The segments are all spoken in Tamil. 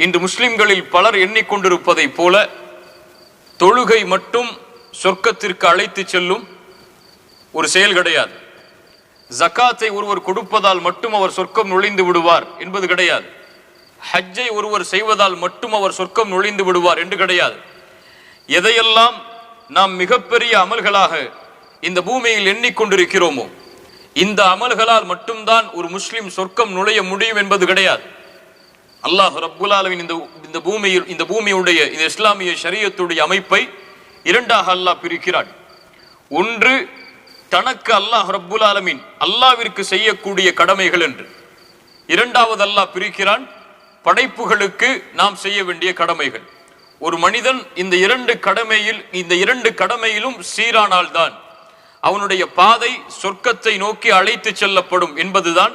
இன்று முஸ்லிம்களில் பலர் எண்ணிக்கொண்டிருப்பதை போல தொழுகை மட்டும் சொர்க்கத்திற்கு அழைத்து செல்லும் ஒரு செயல் கிடையாது. ஜகாத்தை ஒருவர் கொடுப்பதால் மட்டும் அவர் சொர்க்கம் நுழைந்து விடுவார் என்பது கிடையாது. ஹஜ்ஜை ஒருவர் செய்வதால் மட்டும் அவர் சொர்க்கம் நுழைந்து விடுவார் என்று கிடையாது. எதையெல்லாம் நாம் மிகப்பெரிய அமல்களாக இந்த பூமியில் எண்ணிக்கொண்டிருக்கிறோமோ இந்த அமல்களால் மட்டும்தான் ஒரு முஸ்லிம் சொர்க்கம் நுழைய முடியும் என்பது கிடையாது. அல்லாஹ் ரப்புல் ஆலமீன் இந்த பூமியுடைய இந்த இஸ்லாமிய ஷரியத்துடைய அமைப்பை இரண்டாக அல்லாஹ் பிரிக்கிறான். ஒன்று தனக்கு அல்லாஹ் ரப்புல் ஆலமீன் அல்லாஹ்விற்கு செய்யக்கூடிய கடமைகள் என்று. இரண்டாவது அல்லாஹ் பிரிக்கிறான் படைப்புகளுக்கு நாம் செய்ய வேண்டிய கடமைகள். ஒரு மனிதன் இந்த இரண்டு கடமையிலும் சீரானால்தான் அவனுடைய பாதை சொர்க்கத்தை நோக்கி அழைத்து செல்லப்படும் என்பதுதான்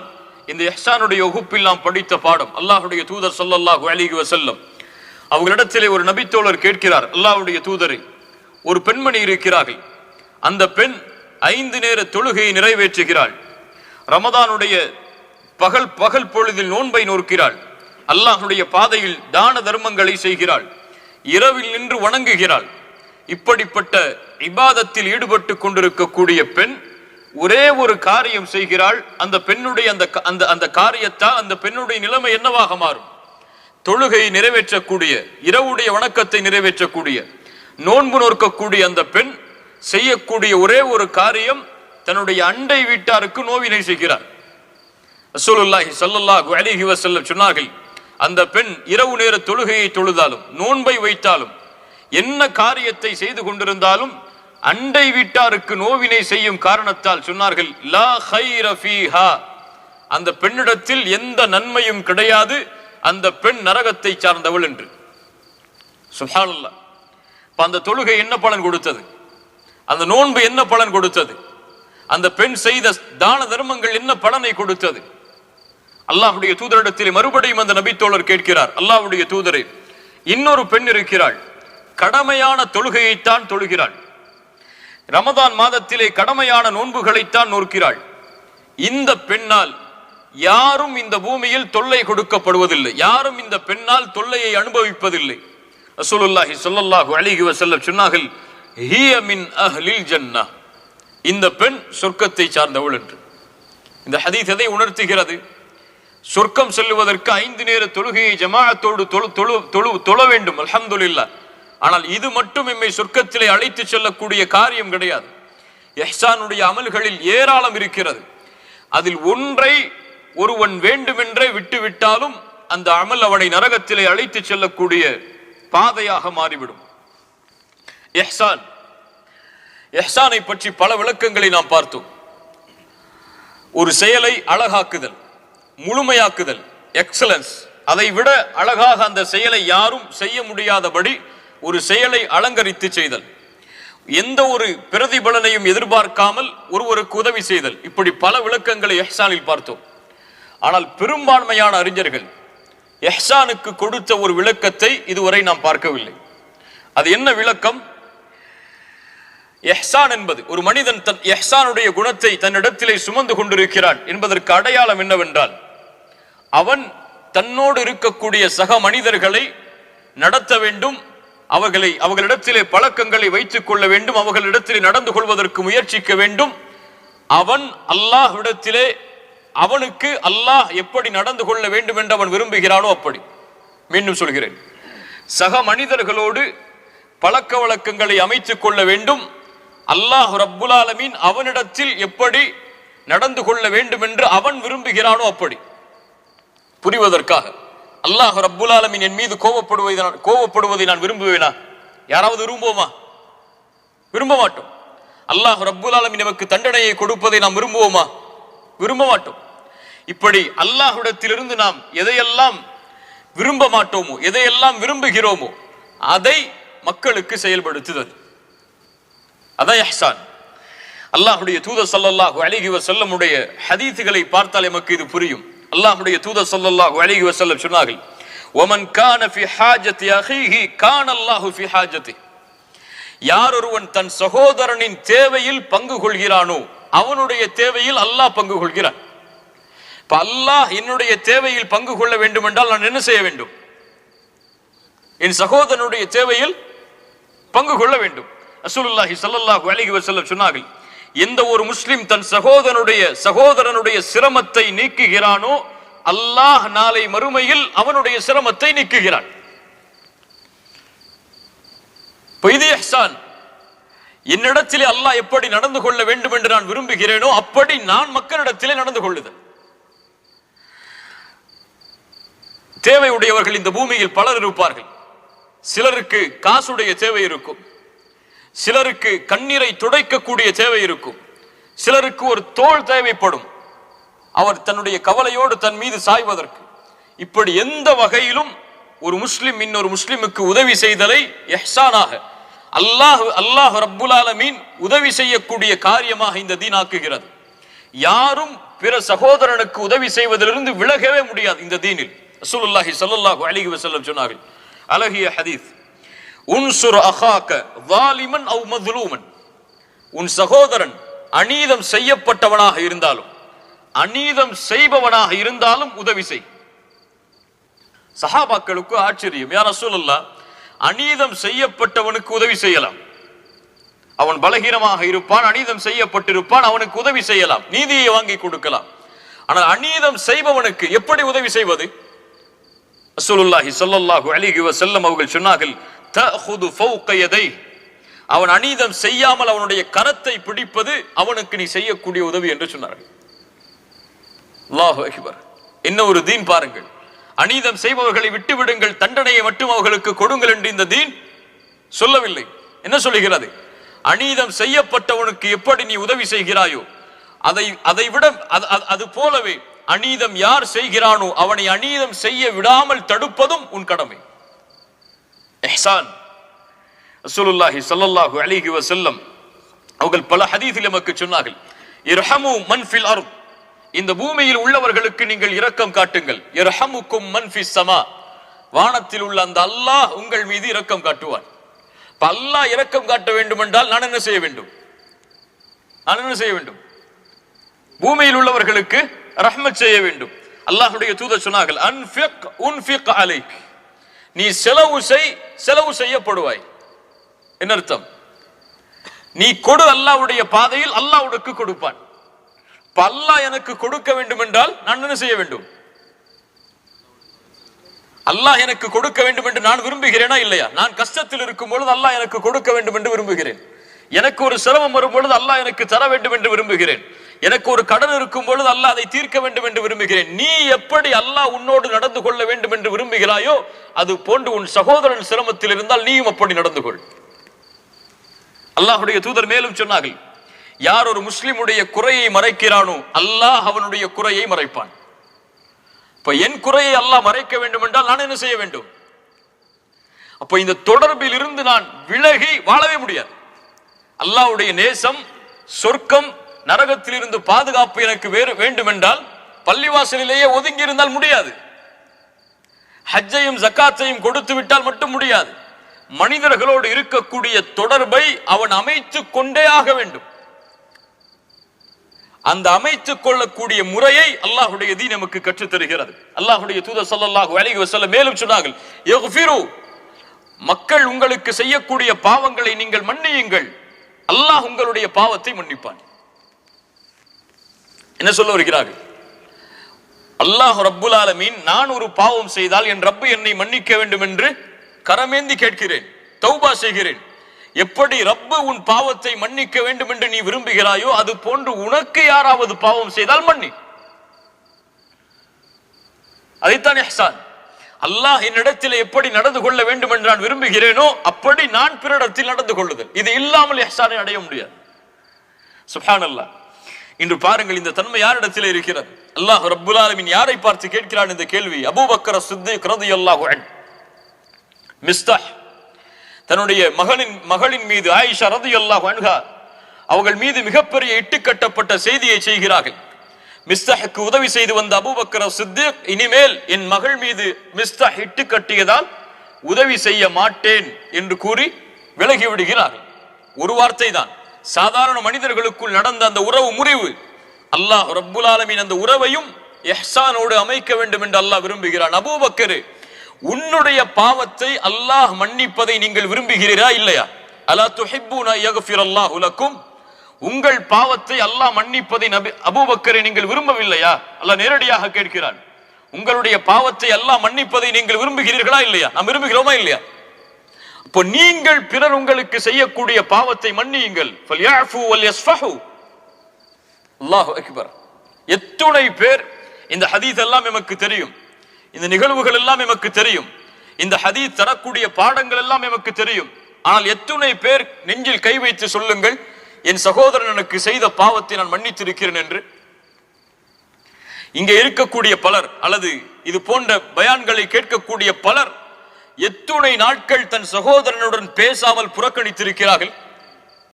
இந்த இஹ்சானுடைய வகுப்பில் நாம் படித்த பாடம். அல்லாஹ்வுடைய தூதர் ஸல்லல்லாஹு அலைஹி வஸல்லம் அவர்களிடத்திலே ஒரு நபித்தோழர் கேட்கிறார், அல்லாஹ்வுடைய தூதரை, ஒரு பெண்மணி இருக்கிறார்கள், அந்த பெண் 5 நேர தொழுகையை நிறைவேற்றுகிறாள், ரமதானுடைய பகல் பொழுதில் நோன்பை நோக்கிறாள், அல்லாஹ்வுடைய பாதையில் தான தர்மங்களை செய்கிறாள், இரவில் நின்று வணங்குகிறாள். இப்படிப்பட்ட இபாதத்தில் ஈடுபட்டு கொண்டிருக்கக்கூடிய பெண் ஒரே ஒரு காரியம் செய்கிறாள். அந்த பெண்ணுடைய அந்த காரியத்தால் அந்த பெண்ணுடைய நிலைமை என்னவாக மாறும்? தொழுகையை நிறைவேற்றக்கூடிய, இரவுடைய வணக்கத்தை நிறைவேற்றக்கூடிய, நோன்பு நோக்கக்கூடிய அந்த பெண் செய்யக்கூடிய ஒரே ஒரு காரியம் தன்னுடைய அண்டை வீட்டாருக்கு நோவினை செய்கிறார். ரசூலுல்லாஹி ஸல்லல்லாஹு அலைஹி வஸல்லம் சொன்னார்கள், அந்த பெண் இரவு நேர தொழுகையை தொழுதாலும் நோன்பை வைத்தாலும் என்ன காரியத்தை செய்து கொண்டிருந்தாலும் அண்டை வீட்டாருக்கு நோவினை செய்யும் காரணத்தால் சொன்னார்கள், லா கைர ஃபீஹா, அந்த பெண்ணிடத்தில் எந்த நன்மையும் கிடையாது, அந்த பெண் நரகத்தை சார்ந்தவள் என்று. சுப்ஹானல்லாஹ். அந்த தொழுகை என்ன பலன் கொடுத்தது? அந்த நோன்பு என்ன பலன் கொடுத்தது? அந்த பெண் செய்த தான தர்மங்கள் என்ன பலனை கொடுத்தது? அல்லாஹ்வுடைய தூதரிடத்தில் மறுபடியும் அந்த நபித்தோழர் கேட்கிறார், அல்லாஹ்வுடைய தூதரே, இன்னொரு பெண் இருக்கிறாள், கடமையான தொழுகையைத்தான் தொழுகிறாள், ரமதான் மாதத்திலே கடமையான நோன்புகளைத்தான் நோக்கிறாள், இந்த பெண்ணால் யாரும் இந்த பூமியில் தொல்லை கொடுக்கப்படுவதில்லை, யாரும் இந்த பெண்ணால் தொல்லையை அனுபவிப்பதில்லை. ரசூலுல்லாஹி ஸல்லல்லாஹு அலைஹி வஸல்லம் சொன்னார்கள், ஹிய மின் அஹ்லில் ஜன்னah, இந்த பெண் சொர்க்கத்தை சார்ந்தவள் என்று. இந்த ஹதீஸ் எதை உணர்த்துகிறது? சொர்க்கம் செல்லுவதற்கு 5 நேர தொழுகையை ஜமாஅத்தோடு தொழ வேண்டும், அல்ஹம்துலில்லாஹ். ஆனால் இது மட்டும் எம்மை சொர்க்கத்திலே அழைத்து செல்லக்கூடிய காரியம் கிடையாது. இஹ்சானுடைய அமல்களில் ஏராளம் இருக்கிறது. அதில் ஒன்றை ஒருவன் வேண்டுமென்றே விட்டுவிட்டாலும் அந்த அமல் அவனை நரகத்திலே அழைத்து செல்லக்கூடிய பாதையாக மாறிவிடும். இஹ்சானை பற்றி பல விளக்கங்களை நாம் பார்த்தோம். ஒரு செயலை அழகாக்குதல், முழுமையாக்குதல், எக்ஸலன்ஸ், அதை விட அழகாக அந்த செயலை யாரும் செய்ய முடியாதபடி ஒரு செயலை அலங்கரித்து செய்தல், எந்த ஒரு பிரதிபலனையும் எதிர்பார்க்காமல் ஒருவருக்கு உதவி செய்தல், இப்படி பல விளக்கங்களை இஹ்சானில் பார்த்தோம். ஆனால் பெரும்பான்மையான அறிஞர்கள் இஹ்சானுக்கு கொடுத்த ஒரு விளக்கத்தை இதுவரை நாம் பார்க்கவில்லை. அது என்ன விளக்கம்? இஹ்சான் என்பது, ஒரு மனிதன் தன் இஹ்சானுடைய குணத்தை தன்னிடத்திலே சுமந்து கொண்டிருக்கிறான் என்பதற்கு அடையாளம் என்னவென்றால், அவன் தன்னோடு இருக்கக்கூடிய சக மனிதர்களை நடத்த வேண்டும், அவர்களிடத்திலே பழக்கங்களை வைத்துக் கொள்ள வேண்டும், அவர்களிடத்திலே நடந்து கொள்வதற்கு முயற்சிக்க வேண்டும். அவன் அல்லாஹ்விடத்திலே அவனுக்கு அல்லாஹ் எப்படி நடந்து கொள்ள வேண்டும் என்று அவன் விரும்புகிறானோ அப்படி. மீண்டும் சொல்கிறேன், சக மனிதர்களோடு பழக்க வழக்கங்களை அமைத்துக் கொள்ள வேண்டும். அல்லாஹ் ரப்புல் ஆலமீன் அவனிடத்தில் எப்படி நடந்து கொள்ள வேண்டும் என்று அவன் விரும்புகிறானோ அப்படி. புரிவதற்காக, அல்லாஹ் ரப்புல் ஆலமீன் என் மீது கோபப்படுவதை நான் விரும்புவேனா? யாராவது விரும்புவோமா? விரும்ப மாட்டோம். அல்லாஹ் ரப்புல் ஆலமீன் நமக்கு தண்டனையை கொடுப்பதை நாம் விரும்புவோமா? விரும்ப மாட்டோம். இப்படி அல்லாஹ்விடத்திலிருந்து நாம் எதையெல்லாம் விரும்ப மாட்டோமோ, எதையெல்லாம் விரும்புகிறோமோ அதை மக்களுக்கு செயல்படுத்துதல், அதான் இஹ்சான். அல்லாஹ்வுடைய தூதர் ஸல்லல்லாஹு அலைஹி வஸல்லமுடைய ஹதீஸ்களை பார்த்தால் நமக்கு இது புரியும். அல்லாஹ்வுடைய தூதர் ஸல்லல்லாஹு அலைஹி வஸல்லம் சொன்னார்கள், வமன் கான ஃபி ஹாஜத்தி அஹீஹி கான அல்லாஹு ஃபி ஹாஜத்தி, யார் ஒருவன் தன் சகோதரனின் தேவையில் பங்கு கொள்கிறானோ அவனுடைய தேவையில் அல்லாஹ் பங்கு கொள்கிறான். இப்ப அல்லாஹ் என்னுடைய தேவையில் பங்கு கொள்ள வேண்டும் என்றால் நான் என்ன செய்ய வேண்டும்? என் சகோதரனுடைய தேவையில் பங்கு கொள்ள வேண்டும். ரசூலுல்லாஹி ஸல்லல்லாஹு அலைஹி வஸல்லம் சொன்னார்கள், எந்த ஒரு முஸ்லிம் தன் சகோதரனுடைய சிரமத்தை நீக்குகிறானோ அல்லாஹ் நாளை மறுமையில் அவனுடைய சிரமத்தை நீக்குகிறான். இது இஹ்சான். என்னிடத்திலே அல்லாஹ் எப்படி நடந்து கொள்ள வேண்டும் என்று நான் விரும்புகிறேனோ அப்படி நான் மக்களிடத்திலே நடந்து கொள்ளுதல். தேவையுடையவர்கள் இந்த பூமியில் பலர் இருப்பார்கள். சிலருக்கு காசுடைய தேவை இருக்கும், சிலருக்கு கண்ணீரை துடைக்கக்கூடிய தேவை இருக்கும், சிலருக்கு ஒரு தோள் தேவைப்படும், அவர் தன்னுடைய கவலையோடு தன் மீது சாய்வதற்கு. இப்படி எந்த வகையிலும் ஒரு முஸ்லிம் இன்னொரு முஸ்லிமுக்கு உதவி செய்தலை இஹ்சானாக அல்லாஹ் ரப்புல் ஆலமீன் உதவி செய்யக்கூடிய காரியமாக இந்த தீன் ஆக்குகிறது. யாரும் பிற சகோதரனுக்கு உதவி செய்வதிலிருந்து விலகவே முடியாது. இந்த தீனில் ரசூலுல்லாஹி ஸல்லல்லாஹு அலைஹி வஸல்லம் சொன்னார்கள், அழகிய ஹதீஸ், உன்சுர் அஹாக வாலிமன் அவ் மத்லூமன். உன் சகோதரன் அநீதம் செய்யப்பட்டவனாக இருந்தாலும் அநீதம் செய்பவனாக இருந்தாலும் உதவி செய். சஹாபாக்களுக்கு ஆச்சரியம், யா ரசூலல்லாஹ், அநீதம் செய்யப்பட்டவனுக்கு உதவி செய்யலாம், அவன் பலகீனமாக இருப்பான், அநீதம் செய்யப்பட்டிருப்பான், அவனுக்கு உதவி செய்யலாம், நீதியை வாங்கி கொடுக்கலாம். ஆனால் அநீதம் செய்பவனுக்கு எப்படி உதவி செய்வது? ரசூலுல்லாஹி ஸல்லல்லாஹு அலைஹி வஸல்லம் அவர்கள் சொன்னார்கள், தஅஹுது ஃபௌக யதை. அவன் அநீதம் செய்யாமல் அவனுடைய கரத்தை பிடிப்பது அவனுக்கு நீ செய்யக்கூடிய உதவி என்று சொன்னார்கள். அல்லாஹு அக்பர். இன்னும் ஒரு தீன் பாருங்கள். அநீதம் செய்பவர்களை விட்டு விடுங்கள், தண்டனையை மட்டும் அவர்களுக்கு கொடுங்கள் என்று இந்த தீன் சொல்லவில்லை. என்ன சொல்லுகிறது? அநீதம் செய்யப்பட்டவனுக்கு எப்படி நீ உதவி செய்கிறாயோ அதை விட அது போலவே அநீதம் யார் செய்கிறானோ அவனை அநீதம் செய்ய விடாமல் தடுப்பதும் உன் கடமை. இஹ்சான். ரசூலுல்லாஹி ஸல்லல்லாஹு அலைஹி வஸல்லம் அவர்கள் பல ஹதீஸில் நமக்கு சொன்னார்கள், இர்ஹமு மன் ஃபில் அர்த். இந்த பூமியில் உள்ளவர்களுக்கு நீங்கள் இரக்கம் காட்டுங்கள். இர்ஹமுக்கும் மன் ஃபிஸ் ஸமா. வானத்தில் உள்ள அந்த அல்லாஹ் உங்கள் மீது இரக்கம் காட்டுவான். அல்லாஹ் இரக்கம் காட்ட வேண்டும் என்றால் நான் என்ன செய்ய வேண்டும்? பூமியில் உள்ளவர்களுக்கு ரஹ்மத் செய்ய வேண்டும். அல்லாஹ்வுடைய தூதர் சொன்னார்கள், அன்ஃபிக் உன்ஃபிக் அலைக். நீ செலவு செய்யப்படுவாய். என்ன அர்த்தம்? நீ கொடு அல்லாஹ்வுடைய பாதையில், அல்லாஹ் உனக்கு கொடுப்பான். அல்லாஹ் எனக்கு கொடுக்க வேண்டும் என்றால் நான் என்ன செய்ய வேண்டும்? அல்லாஹ் எனக்கு கொடுக்க வேண்டும் என்று நான் விரும்புகிறேனா இல்லையா? நான் கஷ்டத்தில் இருக்கும் பொழுது அல்லாஹ் எனக்கு கொடுக்க வேண்டும் என்று விரும்புகிறேன். எனக்கு ஒரு சிரமம் வரும் பொழுது அல்லாஹ் எனக்கு தர வேண்டும் என்று விரும்புகிறேன். எனக்கு ஒரு கடன் இருக்கும் பொழுது அல்லாஹ் அதை தீர்க்க வேண்டும் என்று விரும்புகிறேன். நீ எப்படி அல்லாஹ் உன்னோடு நடந்து கொள்ள வேண்டும் என்று விரும்புகிறாயோ அது போன்று உன் சகோதரன் சிரமத்தில் இருந்தால் நீயும் அப்படி நடந்து கொள். அல்லாஹ்வுடைய தூதர் மேலும் சொன்னார்கள், யார் ஒரு முஸ்லிமுடைய குறையை மறைக்கிறானோ அல்லாஹ் அவனுடைய குறையை மறைப்பான். இப்ப என் குறையை அல்லாஹ் மறைக்க வேண்டும் என்றால் நான் என்ன செய்ய வேண்டும்? அப்ப இந்த தொடர்பில் இருந்து நான் விலகி வாழவே முடியாது. அல்லாஹ்வுடைய நேசம், சொர்க்கம், நரகத்தில் இருந்து பாதுகாப்பு எனக்கு வேண்டும் என்றால் பள்ளிவாசலிலேயே ஒதுங்கி இருந்தால் முடியாது. ஹஜ்ஜையும் ஜக்காத்தையும் கொடுத்து விட்டால் மட்டும் முடியாது. மனிதர்களோடு இருக்கக்கூடிய தொடர்பை அவன் அமைத்துக் கொண்டே ஆக வேண்டும். அந்த அமைத்துக் கொள்ளக்கூடிய முறையை அல்லாஹ்வுடைய தீன் நமக்கு கற்றுத் தருகிறது. அல்லாஹ்வுடைய தூதர் ஸல்லல்லாஹு அலைஹி வஸல்லம் மேலும் சொன்னார்கள், யக்ஃபிரு. மக்கள் உங்களுக்கு செய்யக்கூடிய பாவங்களை நீங்கள் மன்னியுங்கள், அல்லாஹ் உங்களுடைய பாவத்தை மன்னிப்பான். என்ன சொல்ல வருகிறார்கள்? அல்லாஹ் ரப்புல் ஆலமீன், நான் ஒரு பாவம் செய்தால் என் ரப்பு என்னை மன்னிக்க வேண்டும் என்று கரமேந்தி கேட்கிறேன், தௌபா செய்கிறேன். எப்படி ரப்பு உன் பாவத்தை மன்னிக்க வேண்டும் என்று நீ விரும்புகிறாயோ அது போன்று உனக்கு யாராவது பாவம் செய்தால் மன்னி. அதைத்தான் இஹ்சான். அல்லாஹ் என்னிடத்தில் எப்படி நடந்து கொள்ள வேண்டும் என்று நான் விரும்புகிறேனோ அப்படி நான் பிறரிடத்தில் நடந்து கொள்ளுதல். இது இல்லாமல் இஹ்சானை அடைய முடியாது. சுப்ஹானல்லாஹ். இன்று பாருங்கள், இந்த தன்மை யாரிடத்தில் இருக்கிறது? அல்லாஹ் ரப்புல் ஆலமீன் யாரை பார்த்து கேட்கிறான் இந்த கேள்வி? அபூபக்கர் சித்திக் ரலியல்லாஹு அன்ஹு மிஸ்தாஹ் தன்னுடைய மகளின் மீது, ஆயிஷா ரலியல்லாஹு அன்ஹா அவர்கள் மீது மிகப்பெரிய இட்டுக்கட்டப்பட்ட செய்தியை செய்கிறார்கள். மிஸ்தாஹுக்கு உதவி செய்து வந்த அபூபக்கர் சித்திக் இனிமேல் என் மகள் மீது மிஸ்தாஹ் இட்டு கட்டியதால் உதவி செய்ய மாட்டேன் என்று கூறி விலகி விடுகிறார்கள். ஒரு வார்த்தை தான். சாதாரண மனிதர்களுக்குள் நடந்த அந்த உறவு முறிவு, அல்லாஹ் ரப்புல் ஆலமீன் அந்த உறவையும் இஹ்சானோடு அமைக்க வேண்டும் என்று அல்லாஹ் விரும்புகிறான். அபூபக்கர், உன்னுடைய பாவத்தை அல்லாஹ் மன்னிப்பதை நீங்கள் விரும்புகிறீரா இல்லையா? அலா துஹிப்பூன யக்ஃபிரல்லாஹு லக்கும், உங்கள் பாவத்தை அல்லாஹ் மன்னிப்பதை அபூபக்கரை நீங்கள் விரும்பவில்லையா? அல்லாஹ் நேரடியாக கேட்கிறான். உங்களுடைய பாவத்தை அல்லாஹ் மன்னிப்பதை நீங்கள் விரும்புகிறீர்களா இல்லையா? நாம் விரும்புகிறோமா இல்லையா? இப்போ நீங்கள் பிறர் உங்களுக்கு செய்யக்கூடிய பாவத்தை மன்னியுங்கள். ஃபல்யஃபு வல்யஸ்ஃபஹு. அல்லாஹு அக்பர். எத்துணை பேர் இந்த ஹதீஸ் எல்லாம் நமக்கு தெரியும், இந்த நிகழ்வுகள் எல்லாம் நமக்கு தெரியும், இந்த ஹதீஸ் தரக்கூடிய பாடங்கள் எல்லாம் நமக்கு தெரியும். ஆனால் எத்துணை பேர் நெஞ்சில் கை வைத்து சொல்லுங்கள், என் சகோதரன் எனக்கு செய்த பாவத்தை நான் மன்னித்திருக்கிறேன் என்று. இங்கே இருக்கக்கூடிய பலர் அல்லது இது போன்ற பயான்களை கேட்கக்கூடிய பலர் எத்துணை நாட்கள் தன் சகோதரனுடன் பேசாமல் புறக்கணித்திருக்கிறார்கள்.